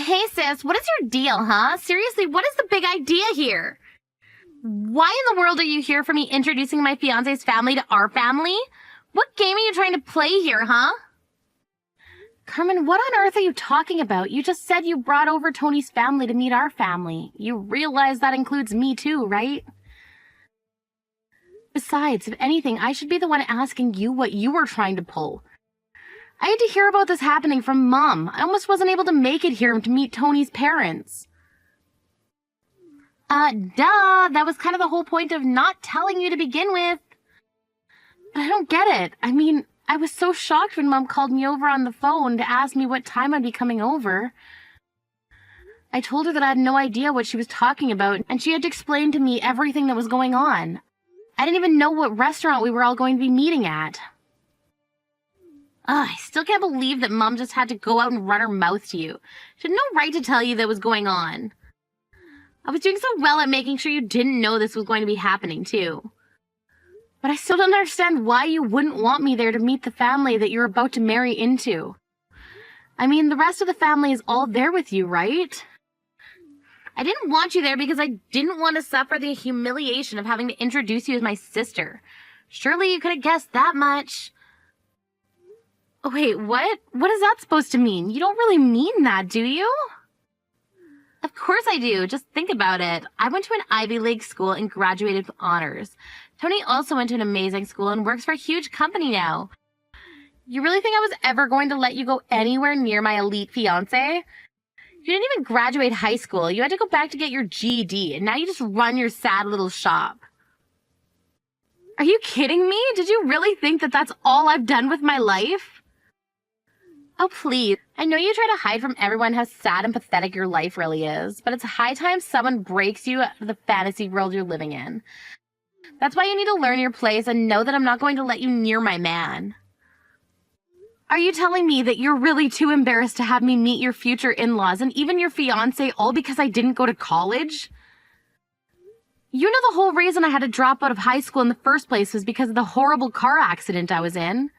Hey sis, what is your deal, huh? Seriously, what is the big idea here? Why in the world are you here for me introducing my fiance's family to our family? What game are you trying to play here, huh? Carmen, what on earth are you talking about? You just said you brought over Tony's family to meet our family. You realize that includes me too, right? Besides, if anything, I should be the one asking you what you were trying to pull. I had to hear about this happening from Mom. I almost wasn't able to make it here to meet Tony's parents. Duh. That was kind of the whole point of not telling you to begin with. But I don't get it. I mean, I was so shocked when Mom called me over on the phone to ask me what time I'd be coming over. I told her that I had no idea what she was talking about, and she had to explain to me everything that was going on. I didn't even know what restaurant we were all going to be meeting at. I still can't believe that Mom just had to go out and run her mouth to you. She had no right to tell you that was going on. I was doing so well at making sure you didn't know this was going to be happening, too. But I still don't understand why you wouldn't want me there to meet the family that you're about to marry into. I mean, the rest of the family is all there with you, right? I didn't want you there because I didn't want to suffer the humiliation of having to introduce you as my sister. Surely you could have guessed that much. Oh, wait, what? What is that supposed to mean? You don't really mean that, do you? Of course I do. Just think about it. I went to an Ivy League school and graduated with honors. Tony also went to an amazing school and works for a huge company now. You really think I was ever going to let you go anywhere near my elite fiancé? You didn't even graduate high school. You had to go back to get your GED, and now you just run your sad little shop. Are you kidding me? Did you really think that that's all I've done with my life? Oh, please. I know you try to hide from everyone how sad and pathetic your life really is, but it's high time someone breaks you out of the fantasy world you're living in. That's why you need to learn your place and know that I'm not going to let you near my man. Are you telling me that you're really too embarrassed to have me meet your future in-laws and even your fiancé all because I didn't go to college? You know the whole reason I had to drop out of high school in the first place was because of the horrible car accident I was in.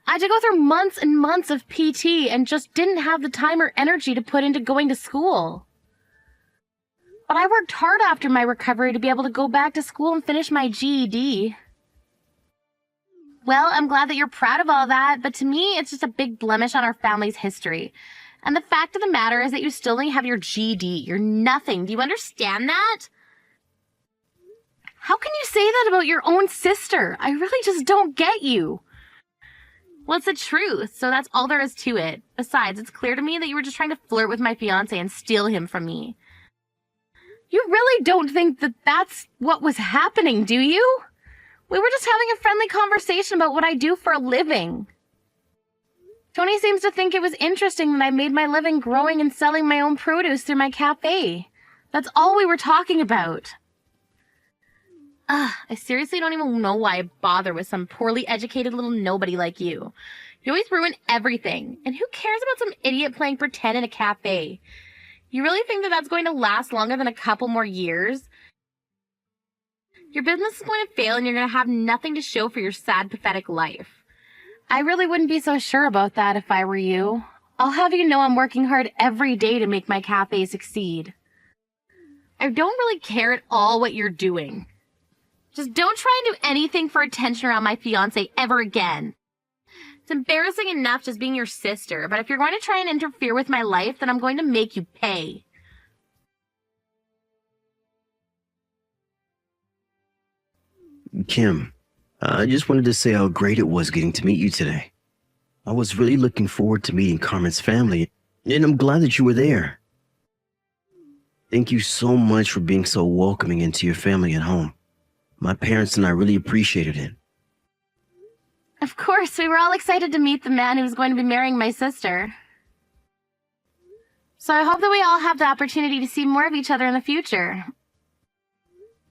I had to go through months and months of PT and just didn't have the time or energy to put into going to school. But I worked hard after my recovery to be able to go back to school and finish my GED. Well, I'm glad that you're proud of all that, but to me, it's just a big blemish on our family's history. And the fact of the matter is that you still don't have your GED. You're nothing. Do you understand that? How can you say that about your own sister? I really just don't get you. Well, it's the truth, so that's all there is to it. Besides, it's clear to me that you were just trying to flirt with my fiancé and steal him from me. You really don't think that that's what was happening, do you? We were just having a friendly conversation about what I do for a living. Tony seems to think it was interesting that I made my living growing and selling my own produce through my cafe. That's all we were talking about. I seriously don't even know why I bother with some poorly educated little nobody like you. You always ruin everything. And who cares about some idiot playing pretend in a cafe? You really think that that's going to last longer than a couple more years? Your business is going to fail and you're going to have nothing to show for your sad, pathetic life. I really wouldn't be so sure about that if I were you. I'll have you know I'm working hard every day to make my cafe succeed. I don't really care at all what you're doing. Just don't try and do anything for attention around my fiancé ever again. It's embarrassing enough just being your sister, but if you're going to try and interfere with my life, then I'm going to make you pay. Kim, I just wanted to say how great it was getting to meet you today. I was really looking forward to meeting Carmen's family, and I'm glad that you were there. Thank you so much for being so welcoming into your family at home. My parents and I really appreciated it. Of course, we were all excited to meet the man who was going to be marrying my sister. So I hope that we all have the opportunity to see more of each other in the future.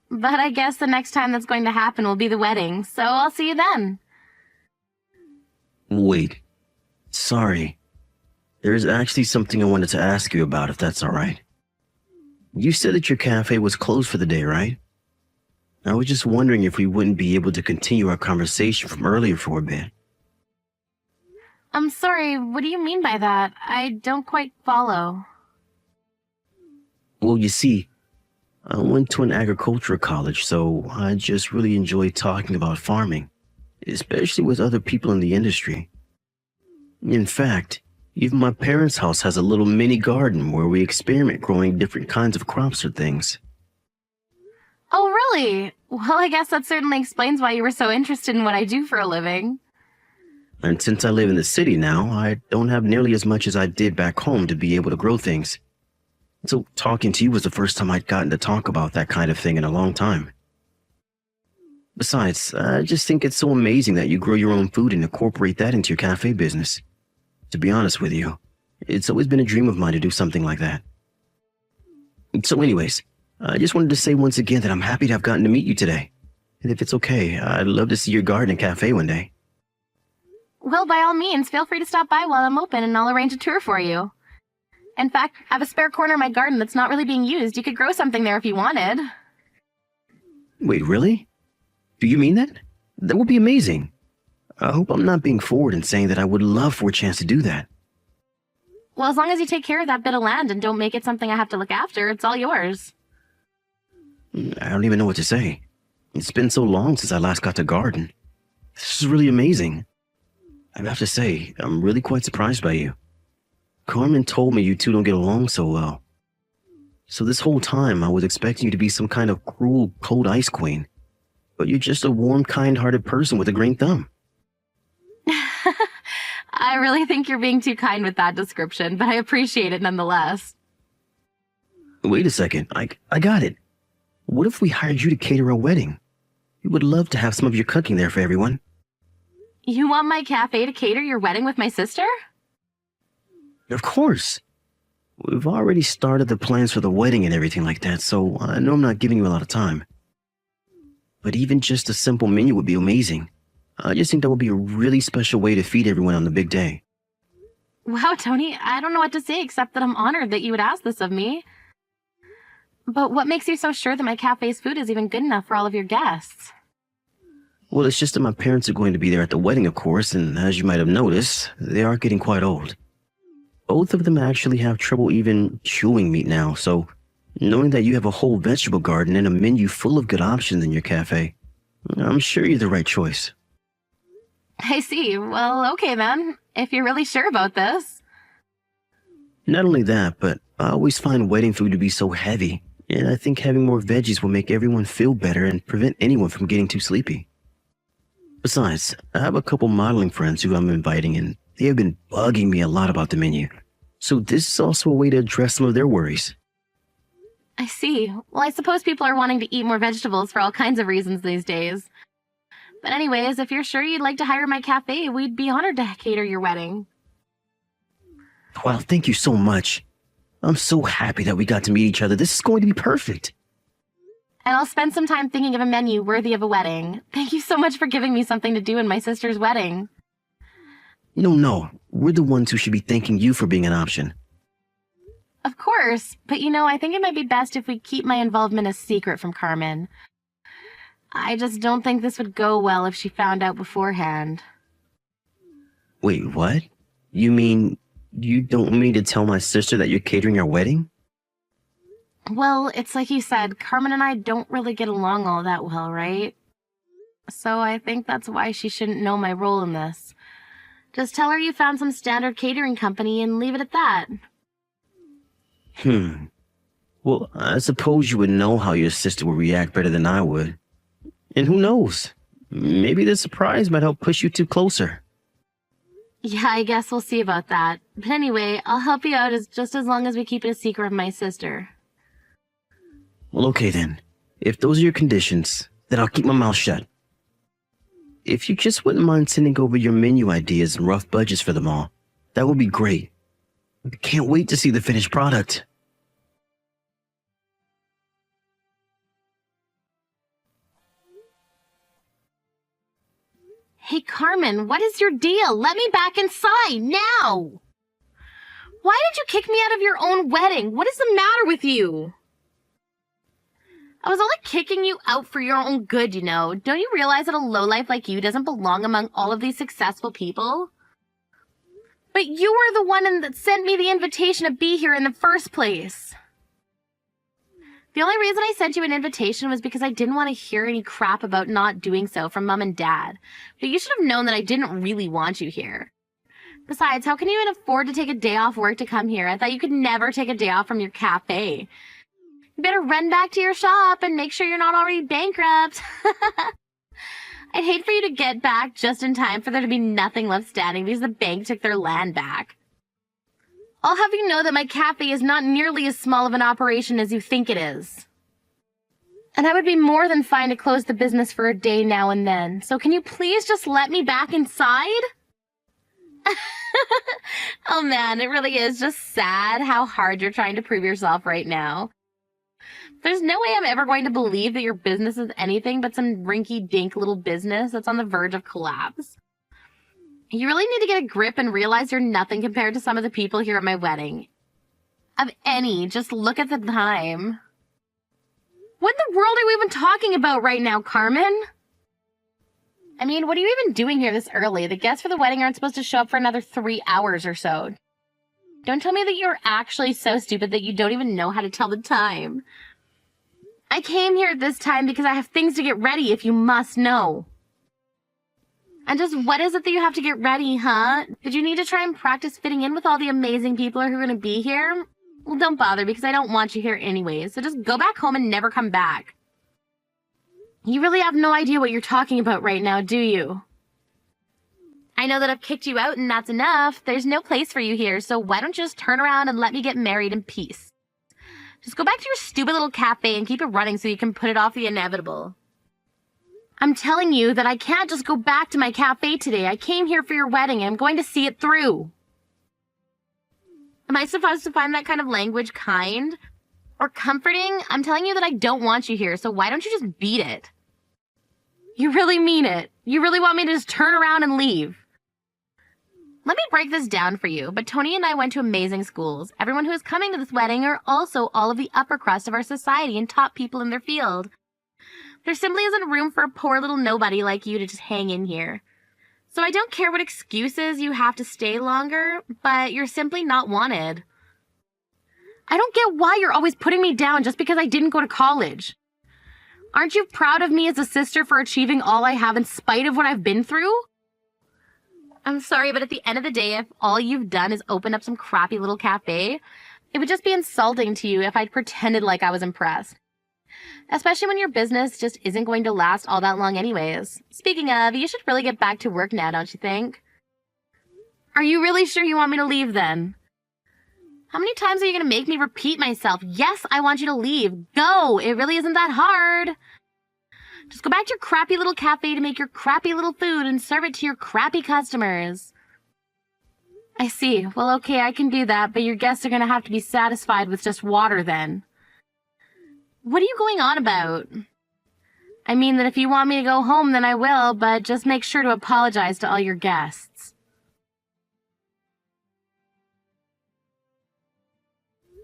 But I guess the next time that's going to happen will be the wedding, so I'll see you then. Wait. Sorry. There's actually something I wanted to ask you about, if that's all right. You said that your cafe was closed for the day, right? I was just wondering if we wouldn't be able to continue our conversation from earlier for a bit. I'm sorry, what do you mean by that? I don't quite follow. Well, you see, I went to an agricultural college, so I just really enjoy talking about farming, especially with other people in the industry. In fact, even my parents' house has a little mini garden where we experiment growing different kinds of crops or things. Oh, really? Well, I guess that certainly explains why you were so interested in what I do for a living. And since I live in the city now, I don't have nearly as much as I did back home to be able to grow things. So talking to you was the first time I'd gotten to talk about that kind of thing in a long time. Besides, I just think it's so amazing that you grow your own food and incorporate that into your cafe business. To be honest with you, it's always been a dream of mine to do something like that. So anyways, I just wanted to say once again that I'm happy to have gotten to meet you today. And if it's okay, I'd love to see your garden and cafe one day. Well, by all means, feel free to stop by while I'm open and I'll arrange a tour for you. In fact, I have a spare corner in my garden that's not really being used. You could grow something there if you wanted. Wait, really? Do you mean that? That would be amazing. I hope I'm not being forward in saying that I would love for a chance to do that. Well, as long as you take care of that bit of land and don't make it something I have to look after, it's all yours. I don't even know what to say. It's been so long since I last got to garden. This is really amazing. I have to say, I'm really quite surprised by you. Carmen told me you two don't get along so well. So this whole time I was expecting you to be some kind of cruel, cold ice queen. But you're just a warm, kind-hearted person with a green thumb. I really think you're being too kind with that description, but I appreciate it nonetheless. Wait a second, I got it. What if we hired you to cater a wedding? We would love to have some of your cooking there for everyone. You want my cafe to cater your wedding with my sister? Of course. We've already started the plans for the wedding and everything like that, so I know I'm not giving you a lot of time. But even just a simple menu would be amazing. I just think that would be a really special way to feed everyone on the big day. Wow, Tony, I don't know what to say except that I'm honored that you would ask this of me. But what makes you so sure that my cafe's food is even good enough for all of your guests? Well, it's just that my parents are going to be there at the wedding, of course, and as you might have noticed, they are getting quite old. Both of them actually have trouble even chewing meat now, so knowing that you have a whole vegetable garden and a menu full of good options in your cafe, I'm sure you're the right choice. I see. Well, okay then, if you're really sure about this. Not only that, but I always find wedding food to be so heavy, and I think having more veggies will make everyone feel better and prevent anyone from getting too sleepy. Besides, I have a couple modeling friends who I'm inviting, and they have been bugging me a lot about the menu. So this is also a way to address some of their worries. I see. Well, I suppose people are wanting to eat more vegetables for all kinds of reasons these days. But anyways, if you're sure you'd like to hire my cafe, we'd be honored to cater your wedding. Wow, thank you so much. I'm so happy that we got to meet each other. This is going to be perfect. And I'll spend some time thinking of a menu worthy of a wedding. Thank you so much for giving me something to do in my sister's wedding. No, we're the ones who should be thanking you for being an option. Of course, but I think it might be best if we keep my involvement a secret from Carmen. I just don't think this would go well if she found out beforehand. Wait, what? You mean you don't want me to tell my sister that you're catering our wedding? Well, it's like you said, Carmen and I don't really get along all that well, right? So I think that's why she shouldn't know my role in this. Just tell her you found some standard catering company and leave it at that. Well, I suppose you would know how your sister would react better than I would. And who knows? Maybe the surprise might help push you two closer. Yeah, I guess we'll see about that. But anyway, I'll help you out just as long as we keep it a secret from my sister. Well, okay then. If those are your conditions, then I'll keep my mouth shut. If you just wouldn't mind sending over your menu ideas and rough budgets for them all, that would be great. I can't wait to see the finished product. Hey, Carmen, what is your deal? Let me back inside, now! Why did you kick me out of your own wedding? What is the matter with you? I was only kicking you out for your own good, Don't you realize that a lowlife like you doesn't belong among all of these successful people? But you were the one that sent me the invitation to be here in the first place. The only reason I sent you an invitation was because I didn't want to hear any crap about not doing so from Mom and Dad. But you should have known that I didn't really want you here. Besides, how can you even afford to take a day off work to come here? I thought you could never take a day off from your cafe. You better run back to your shop and make sure you're not already bankrupt. I'd hate for you to get back just in time for there to be nothing left standing because the bank took their land back. I'll have you know that my cafe is not nearly as small of an operation as you think it is. And I would be more than fine to close the business for a day now and then. So can you please just let me back inside? Oh man, it really is just sad how hard you're trying to prove yourself right now. There's no way I'm ever going to believe that your business is anything but some rinky-dink little business that's on the verge of collapse. You really need to get a grip and realize you're nothing compared to some of the people here at my wedding. Of any, just look at the time. What in the world are we even talking about right now, Carmen? I mean, what are you even doing here this early? The guests for the wedding aren't supposed to show up for another 3 hours or so. Don't tell me that you're actually so stupid that you don't even know how to tell the time. I came here at this time because I have things to get ready, if you must know. And just what is it that you have to get ready, huh? Did you need to try and practice fitting in with all the amazing people who are going to be here? Well, don't bother because I don't want you here anyways, so just go back home and never come back. You really have no idea what you're talking about right now, do you? I know that I've kicked you out and that's enough. There's no place for you here, so why don't you just turn around and let me get married in peace? Just go back to your stupid little cafe and keep it running so you can put it off the inevitable. I'm telling you that I can't just go back to my cafe today. I came here for your wedding and I'm going to see it through. Am I supposed to find that kind of language kind or comforting? I'm telling you that I don't want you here, so why don't you just beat it? You really mean it. You really want me to just turn around and leave? Let me break this down for you, but Tony and I went to amazing schools. Everyone who is coming to this wedding are also all of the upper crust of our society and top people in their field. There simply isn't room for a poor little nobody like you to just hang in here. So I don't care what excuses you have to stay longer, but you're simply not wanted. I don't get why you're always putting me down just because I didn't go to college. Aren't you proud of me as a sister for achieving all I have in spite of what I've been through? I'm sorry, but at the end of the day, if all you've done is open up some crappy little cafe, it would just be insulting to you if I'd pretended like I was impressed. Especially when your business just isn't going to last all that long anyways. Speaking of, you should really get back to work now, don't you think? Are you really sure you want me to leave then? How many times are you going to make me repeat myself? Yes, I want you to leave. Go! It really isn't that hard. Just go back to your crappy little cafe to make your crappy little food and serve it to your crappy customers. I see. Well, okay, I can do that, but your guests are going to have to be satisfied with just water then. What are you going on about? I mean that if you want me to go home, then I will, but just make sure to apologize to all your guests.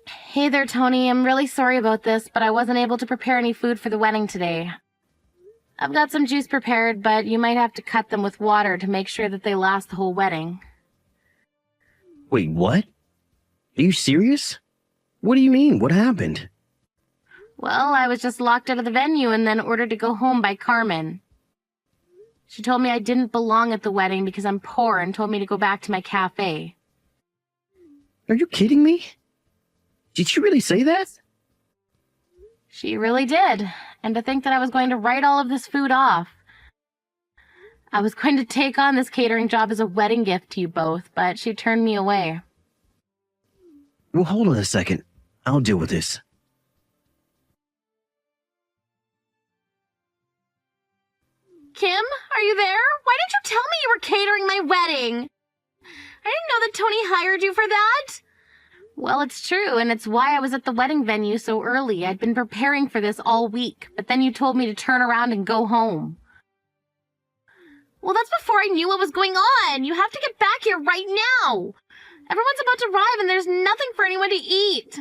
Hey there, Tony. I'm really sorry about this, but I wasn't able to prepare any food for the wedding today. I've got some juice prepared, but you might have to cut them with water to make sure that they last the whole wedding. Wait, what? Are you serious? What do you mean? What happened? Well, I was just locked out of the venue and then ordered to go home by Carmen. She told me I didn't belong at the wedding because I'm poor and told me to go back to my cafe. Are you kidding me? Did she really say that? She really did. And to think that I was going to write all of this food off. I was going to take on this catering job as a wedding gift to you both, but she turned me away. Well, hold on a second. I'll deal with this. Kim, are you there? Why didn't you tell me you were catering my wedding? I didn't know that Tony hired you for that. Well, it's true, and it's why I was at the wedding venue so early. I'd been preparing for this all week, but then you told me to turn around and go home. Well, that's before I knew what was going on. You have to get back here right now. Everyone's about to arrive, and there's nothing for anyone to eat.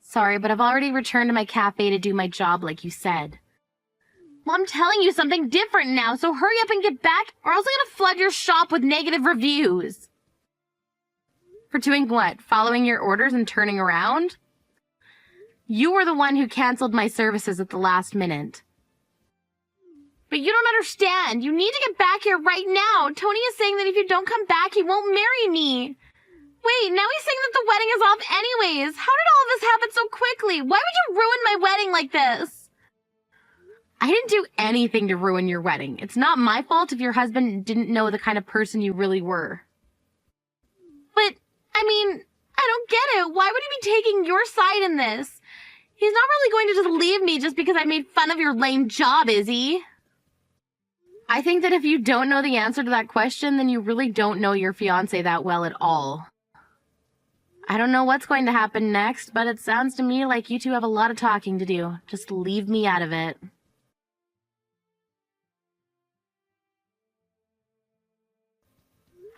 Sorry, but I've already returned to my cafe to do my job like you said. Well, I'm telling you something different now, so hurry up and get back, or else I'm going to flood your shop with negative reviews. For doing what? Following your orders and turning around? You were the one who canceled my services at the last minute. But you don't understand. You need to get back here right now. Tony is saying that if you don't come back, he won't marry me. Wait, now he's saying that the wedding is off anyways. How did all of this happen so quickly? Why would you ruin my wedding like this? I didn't do anything to ruin your wedding. It's not my fault if your husband didn't know the kind of person you really were. But, I mean, I don't get it. Why would he be taking your side in this? He's not really going to just leave me just because I made fun of your lame job, is he? I think that if you don't know the answer to that question, then you really don't know your fiancé that well at all. I don't know what's going to happen next, but it sounds to me like you two have a lot of talking to do. Just leave me out of it.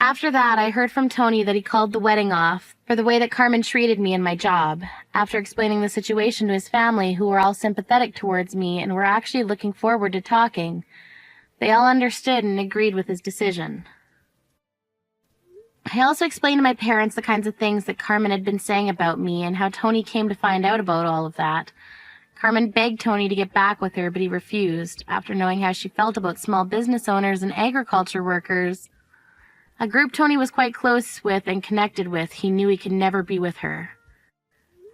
After that, I heard from Tony that he called the wedding off for the way that Carmen treated me and my job, after explaining the situation to his family, who were all sympathetic towards me and were actually looking forward to talking. They all understood and agreed with his decision. I also explained to my parents the kinds of things that Carmen had been saying about me and how Tony came to find out about all of that. Carmen begged Tony to get back with her, but he refused, after knowing how she felt about small business owners and agriculture workers. A group Tony was quite close with and connected with, he knew he could never be with her.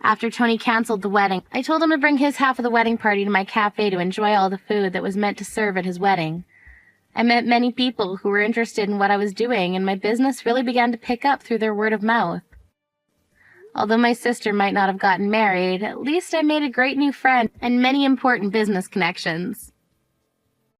After Tony canceled the wedding, I told him to bring his half of the wedding party to my cafe to enjoy all the food that was meant to serve at his wedding. I met many people who were interested in what I was doing, and my business really began to pick up through their word of mouth. Although my sister might not have gotten married, at least I made a great new friend and many important business connections.